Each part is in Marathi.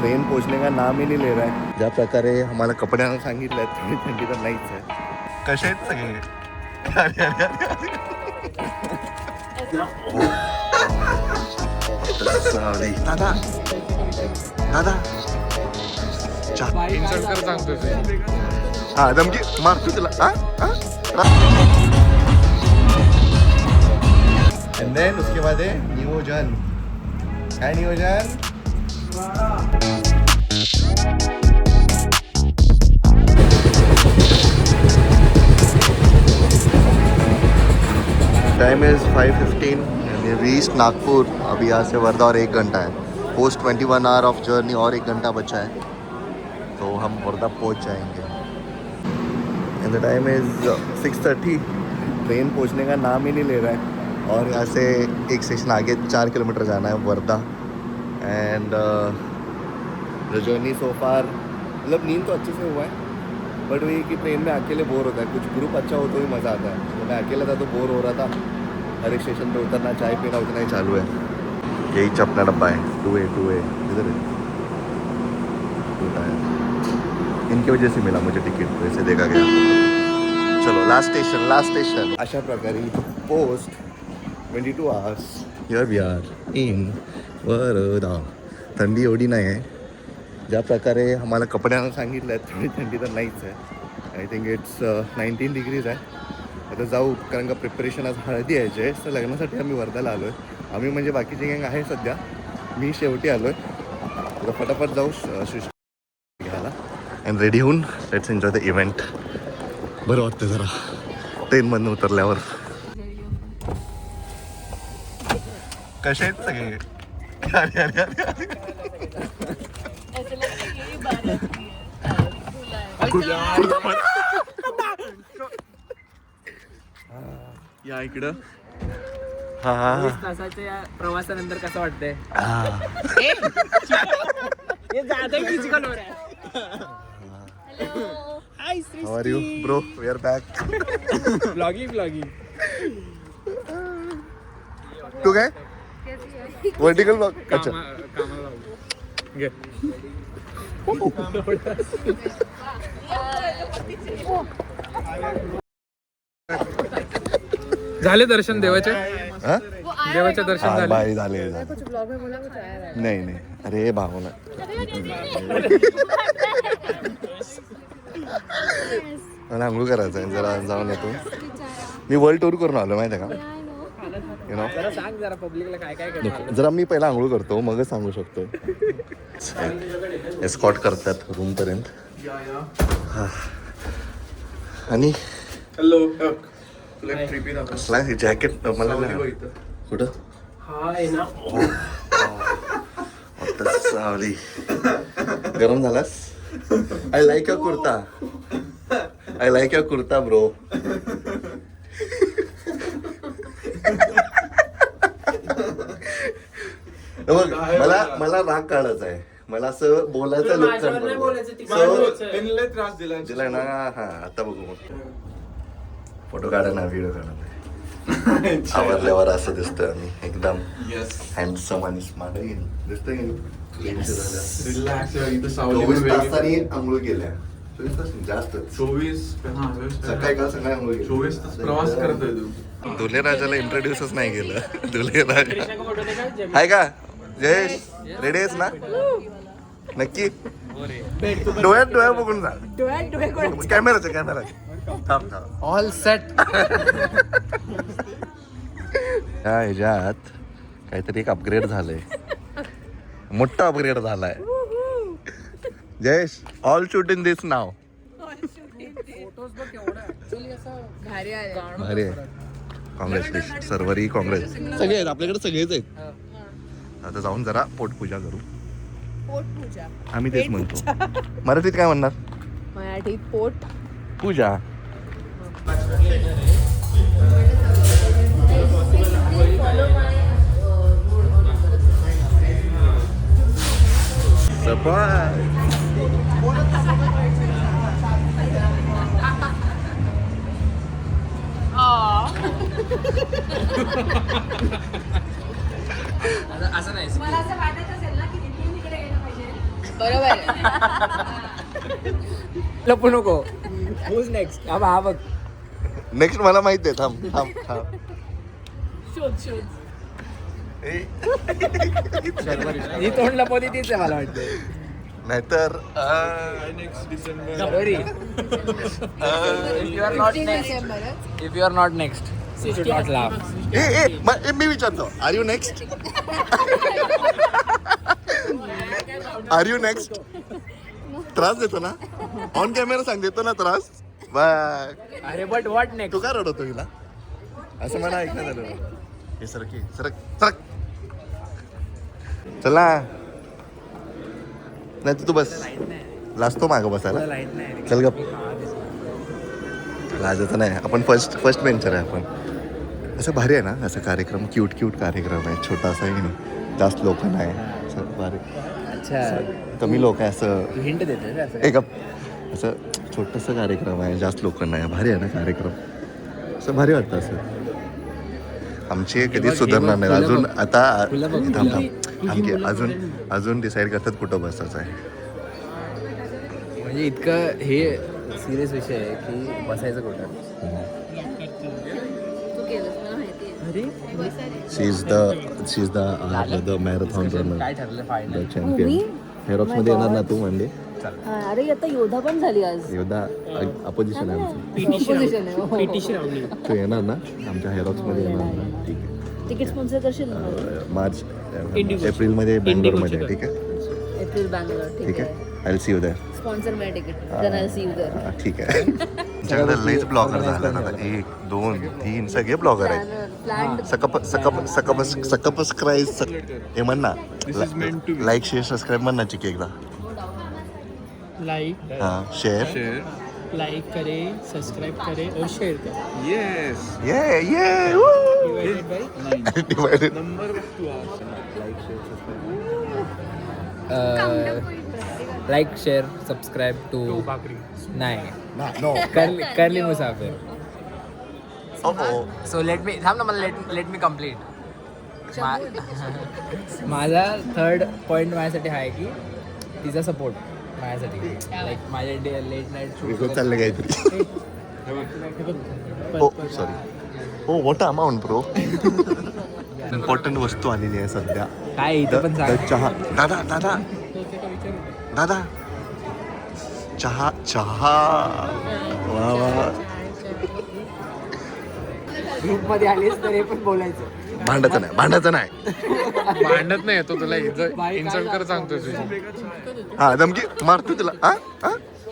ट्रेन पोहोचने का नाम ही नहीं ले रहा है. ज्या प्रकारे आम्हाला कपड्यांना सांगितलं थोडी थंडी तर नाहीच आहे. कसे आहेत सगळे? दादा दादा हा धमकी मारतो तुला. And then उसके बाद है नियोजन. काय नियोजन? Time is 5:15 and we reached Nagpur. अभी यहाँ से वर्धा और 1 घंटा है. पोस्ट 21 आवर ऑफ जर्नी और 1 घंटा बचा है तो हम वर्धा पहुँच जाएंगे. End the time is 6:30. Train पहुँचने का नाम ही नहीं ले रहा है और यहाँ से एक स्टेशन आगे 4 किलोमीटर जाना है Wardha. End the journey so फार मतलब नींद तो अच्छे से हुआ है बट वही कि ट्रेन में अकेले बोर होता है. कुछ ग्रुप अच्छा हो तो ही मज़ा आता है. तो मैं अकेला था तो बोर हो रहा था. हर एक स्टेशन पे उतरना चाय पीना उतना ही चालू है. यही अपना डब्बा है 2A इधर है. इनकी वजह से मिला मुझे टिकट तो ऐसे देखा गया. चलो लास्ट स्टेशन. अशा प्रकारे post 22 hours here we are in Wardha. थंडी एवढी नाही आहे. ज्या प्रकारे आम्हाला कपड्यांना सांगितलं आहे थोडी थंडी तर नाहीच आहे. आय थिंक इट्स 19 डिग्रीज आहे. आता जाऊ कारण का प्रिपरेशन आज हळदी यायची आहे. तर लग्नासाठी आम्ही वर्धाला आलो आहे. आम्ही म्हणजे बाकीची गँग आहे सध्या. मी शेवटी आलो आहे. आता फटाफट जाऊ घ्यायला अँड रेडी होऊन लेट्स एन्जॉय द इव्हेंट. बरं वाटतं जरा ट्रेनमधून उतरल्यावर. कसे आहेत सगळे? या इकडं. हा तासाच्या प्रवासानंतर कसं वाटतंय? How are you, bro? We are back. Vlogging. तू काय? Vertical blog. अच्छा. झाले दर्शन देवाचे? देवाचे दर्शन झाले? भाई झाले. नाही अरे भावना मला आंघोळ करायचं आहे. जरा जाऊन येतो. मी वर्ल्ड टूर करून आलो माहिती आहे का. यु नो सांग जरा पब्लिकला काय करणार. जरा मी पहिला आंघोळ करतो मगच सांगू शकतो. एस्कॉट करतात रूमपर्यंत. आणि हॅलो जॅकेट मला कुठं सावली. गरम झालास? I like a kurta bro. मला राग काढायचा आहे. मला असं बोलायचं लोकांबरोबर. त्रास दिलाय ना. हा आता बघू मग फोटो काढा ना व्हिडिओ काढा. आवरल्यावर असं दिसतोय आम्ही एकदम हँडसम आणि स्मार्ट दिसतोय. 24 तासांनी आंघोळ केल्या. 24 तास जास्त. 24 सकाळी काल सकाळी आंघोळ केली. 24 तास प्रवास करतोय तू. दुले राजाला इंट्रोड्यूसच नाही केलं. दुले राजा आहे का? जयेश रेडी आहेस ना? नक्की डोळ्यात बघून जा. Camera all set. या ह्याच्यात काहीतरी एक अपग्रेड झालंय. मोठा अपग्रेड झालाय. Jayesh all shoot in this नाव. भारी आहे. कॉंग्रॅच्युलेशन सर्वरी. काँग्रेस सगळे आहेत आपल्याकडे. सगळेच आहेत. आता जाऊन जरा पोटपूजा करू. पोटपूजा आम्ही तेच म्हणतो. मराठीत काय म्हणणार? मराठीत पोट पूजा. असं नाही. मला असं वाटत असेल ना की तिथून तिकडे गेलं पाहिजे बरोबर आहे. लपू नको. Who's next? हा बघ. नेक्स्ट मला माहिती आहे. थांब थांब थांब. शोध शोध. ही तोंड लपवती तीच आहे मला वाटतं. नाहीतर Sorry. If you are not 15 next, डिसेंबरच. if you are not next, you should not laugh. मी विचारतो. Are you next? Are you next? त्रास देतो ना? ऑन कॅमेरा सांग, देतो ना त्रास? बाय. अरे but what next? तू काय रडवतो हिला? असं मला ऐकण्यात आलं. हे सरक ये, सरक सरक. चला. नाही तू बस. लाजतो मागं बसायला. चल गप. लाजायचं नाही. आपण फर्स्ट बेंचर आहे आपण. असं भारी आहे ना असं कार्यक्रम. क्यूट कार्यक्रम आहे. छोटासा आहे की नाही. जास्त लोक नाही. असं भारी. अच्छा. कमी लोक आहे असं. तू हिंट देते का असं? एक असं छोटंसं कार्यक्रम आहे. जास्त लोक नाही. भारी आहे ना कार्यक्रम. असं भारी वाटतं असं. आमची कधीच सुधारणार नाही. अजून आता आणखी अजून डिसाईड करतात कुठं बसायचं आहे. म्हणजे इतकं हे सिरियस विषय आहे की बसायचं कुठं. तू केलंस मला माहिती आहे. शी इज द मॅरेथॉन रनर. काय ठरलं फायनल? चॅम्पियन. हेरॉक्स मध्ये येणार ना तू म्हणजे? अरे आता योद्धा पण झाली आज. योद्धा अपोजिशन आहे आमचं. Opposition आहे. तू येणार ना आमच्या हेरॉक्स मध्ये येणार ना? ठीक आहे. तिकीट स्पॉन्सर करशील ना? मार्च एप्रिलमध्ये बँगलोरमध्ये आहे. ठीक आहे. एप्रिल बँगलोर. ठीक आहे. I see you there. Sponsor my ticket. Then I see you there. ठीक आहे. आमच्याकडे लईच ब्लॉगर झाले आता. 1 2 3 सगळे ब्लॉगर आहेत. प्लॅन सकपस्क्राईब हे म्हण ना. लाईक शेअर सबस्क्राईब म्हण ना चिकी एकदा. लाइक हां शेअर. लाइक करें, सब्सक्राइब करें और शेयर करें. येस. ये Divided by divided. Like share subscribe to bhakri. नाही नो. करली मुसाफिर. ओहो. सो लेट मी थांब ना. मला लेट मी कम्प्लीट. माझा थर्ड पॉईंट माझ्यासाठी हा आहे की तिचा सपोर्ट माझ्यासाठी. लाईक माझे लेट नाईट वेगळं चाललं काहीतरी. Oh sorry. Oh what amount bro. Important वस्तू आलेली आहे सध्या. काय इथं पण सांग. चहा. दादा चहा वा वा. ग्रुप मध्ये आलीस तर हे पण बोलायचं. भांडायचं नाही. भांडत नाही तो तुला इन्सल्ट कर सांगतो तुझी. हा धमकी मारतो तुला. हा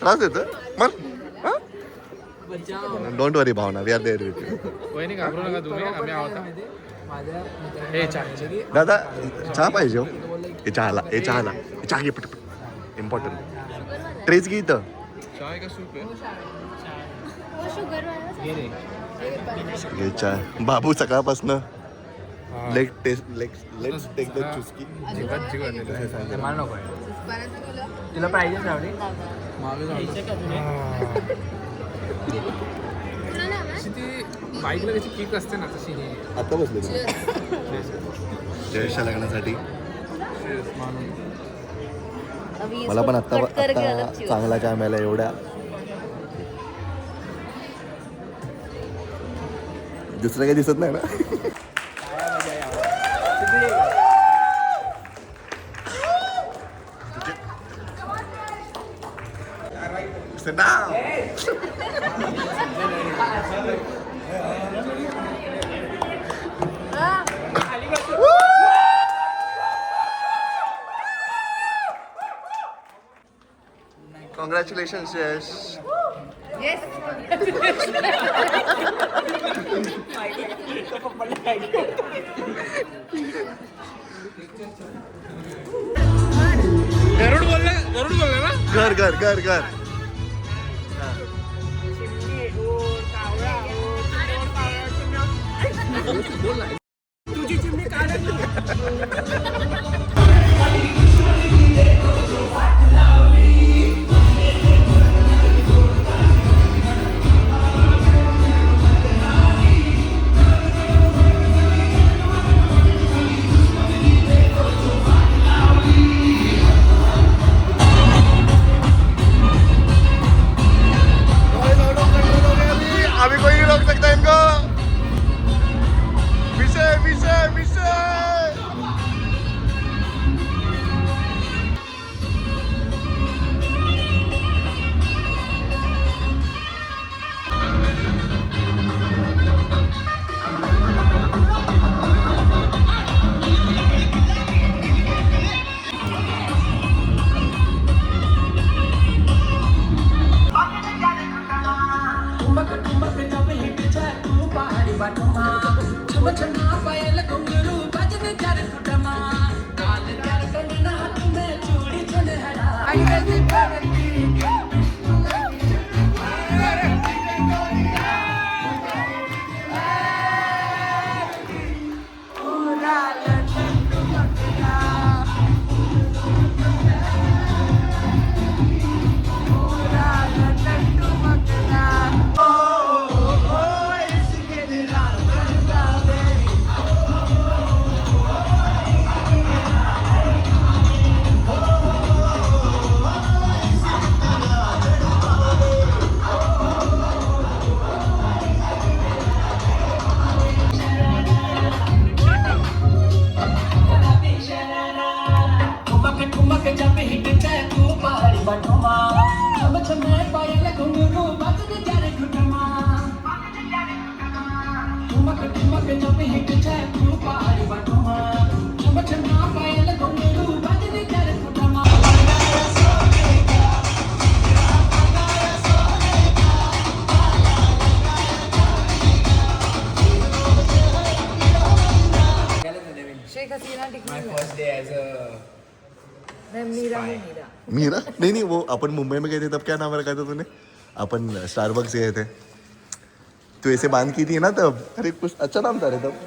त्रास देतो मार. Don't worry Bhavana. We are there with you. वहिनी घाबरू नका तुम्ही. आम्ही आहोत. माझ्या हे चहा. दादा चहा पाहिजे हो. हे चहा घे पटपट. इम्पॉर्टंट. ट्रेच घे इथं. चहा आहे का सूप आहे? घे चहा. बाबू सकाळपासनं लेट्स टेक द चुस्की. मला नको आहे. तुला पाहिजेच रावडी. ती बाईकला कशी किक असते ना तशी ही. आता बसले जयेशच्या लग्नासाठी. मला पण आता चांगला काय मिळाला एवढ्या. दुसरं काही दिसत नाही ना. Sit down. Congratulations, Yash. Yes. गरुड बोलला ना. घर. Sheikh Hasina My first day as a Mira Mira नहीं वो अपन मुंबई में गए थे तब क्या नाम रखा था तूने अपन स्टारबक्स गए थे तू ऐसे बांध की थी ना तब अरे कुछ अच्छा नाम था रे तब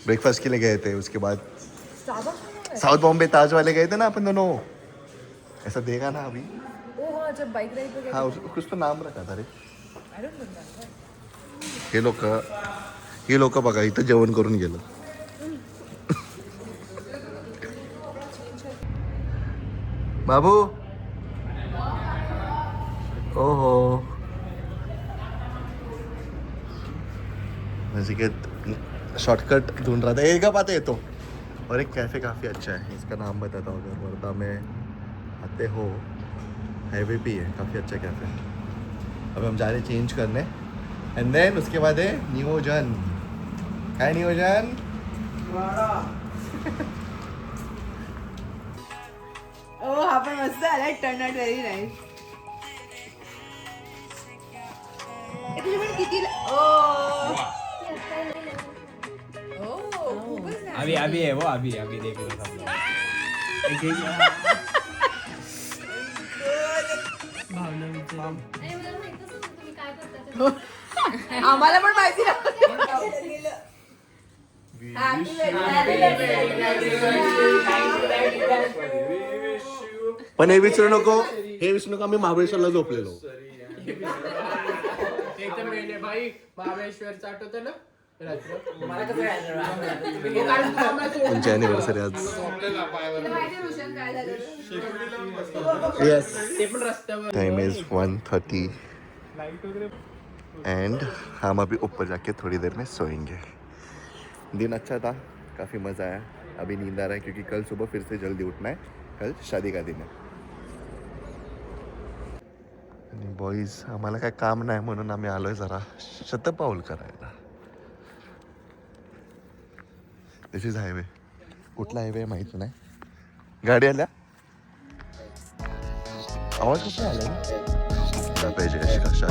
ब्रेकफास्ट के लिए गए थे उसके बाद साउथ बॉम्बे ताज वाले गए थे ना अपन दोनों ऐसा देखा ना अभी जब बाइक राइड पे हाँ कुछ तो नाम रखा था रे हे लोक बघा इथं जेवण करून गेलं बाबू ओहो नचिकेत शॉर्टकट ढूंढ रहा था एक आते तो और एक कैफ़े काफ़ी अच्छा है इसका नाम बताता हूँ अगर वर्धा में आते हो हाईवे पे है काफ़ी अच्छा कैफ़े अब हम जा रहे चेंज करने एंड देन उसके बाद है नियोजन काय नियोजन ओ हा पण मस्त आलाय टर्न आउट व्हेरी नाईस तुझे पण किती खूपच अभी अभी है वो अभी अभी देख लो सब लोग. एक एक भावना विचार आम्हाला पण माहिती पण हे विचारू नको आम्ही महाबळेश्वरला झोपलेलो एक तर मेले भाई महाबळेश्वरचं आठवतं ना रात्र तुमची अॅनिव्हर्सरी आज यस ते पण रस्त्यावर टाइम इज 1:30 एंड हम अभी ऊपर जाके थोड़ी देर में सोएंगे दिन अच्छा था काफ़ी मज़ा आया अभी नींद आ रहा है क्योंकि कल सुबह फिर से जल्दी उठना है कल शादी का दिन है आणि बॉईज आम्हाला काय काम नाही म्हणून आम्ही आलोय जरा शतपाऊल करायला दिस इज हायवे कुठला हायवे माहित नाही गाडी आल्या आवाज कसा आला पाहिजे कशी कशा